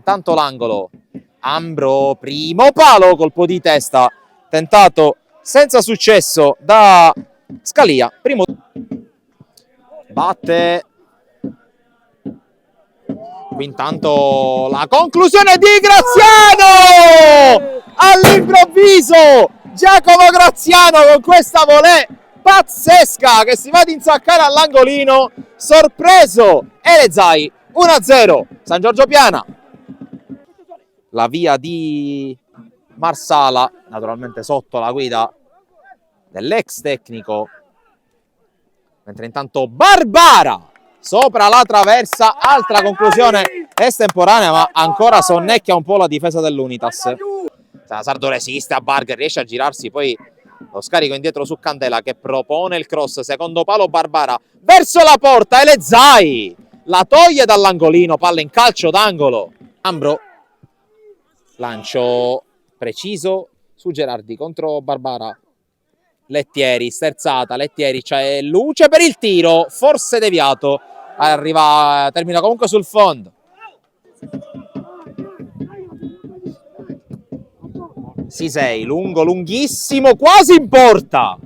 Intanto l'angolo, Ambro, primo palo, colpo di testa tentato senza successo da Scalia, primo batte. Qui intanto la conclusione di Graziano! All'improvviso Giacomo Graziano con questa volée pazzesca che si va ad insaccare all'angolino, sorpreso Elezai, 1-0 San Giorgio Piana. La via di Marsala, naturalmente sotto la guida dell'ex tecnico, mentre intanto Barbara sopra la traversa, altra conclusione estemporanea, ma ancora sonnecchia un po' la difesa dell'Unitas. Sardo resiste a Barger, riesce a girarsi, poi lo scarico indietro su Candela che propone il cross, secondo palo Barbara verso la porta, Elezai la toglie dall'angolino, palla in calcio d'angolo. Ambro, lancio preciso su Gerardi contro Barbara. Lettieri, sterzata, Lettieri, c'è luce per il tiro, forse deviato, termina comunque sul fondo. Sisei, lungo, lunghissimo, quasi in porta.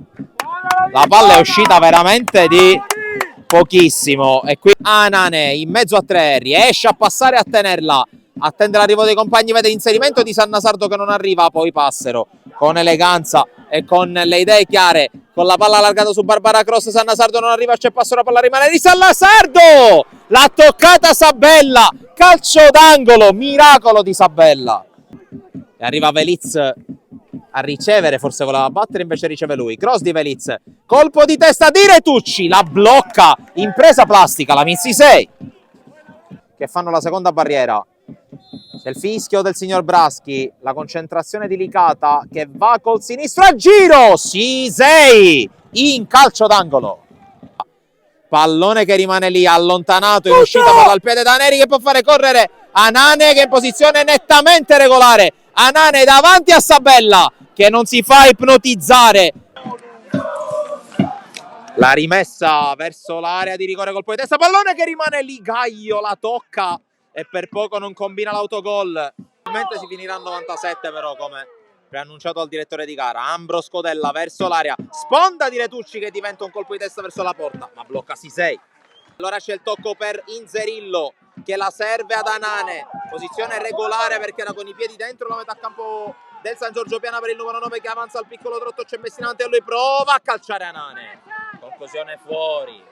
La palla è uscita veramente di pochissimo e qui Anane in mezzo a tre, riesce a passare e a tenerla. Attende l'arrivo dei compagni, vede l'inserimento di Sannasardo che non arriva, poi Passero con eleganza e con le idee chiare, con la palla allargata su Barbara Cross, Sannasardo non arriva, c'è Passero, la palla rimane di Sannasardo, l'ha toccata Sabella, calcio d'angolo, miracolo di Sabella. E arriva Veliz a ricevere, forse voleva battere, invece riceve lui, cross di Veliz, colpo di testa di Retucci, la blocca, impresa plastica, la Minsi 6 che fanno la seconda barriera. C'è il fischio del signor Braschi, la concentrazione di Licata che va col sinistro a giro, Sisei in calcio d'angolo. Pallone che rimane lì, allontanato in uscita, palla al piede da Neri che può fare correre Anane che è in posizione nettamente regolare. Anane davanti a Sabella che non si fa ipnotizzare. La rimessa verso l'area di rigore, colpo di testa, pallone che rimane lì, Gaio la tocca e per poco non combina l'autogol. Ovviamente si finirà a 97 però, come preannunciato dal direttore di gara. Ambro scodella verso l'area, sponda di Retucci che diventa un colpo di testa verso la porta, ma blocca Sisei. Allora c'è il tocco per Inzerillo che la serve ad Anane, posizione regolare perché era con i piedi dentro la metà campo del San Giorgio Piana per il numero 9 che avanza al piccolo trotto, c'è Messinante e lui prova a calciare Anane, conclusione fuori.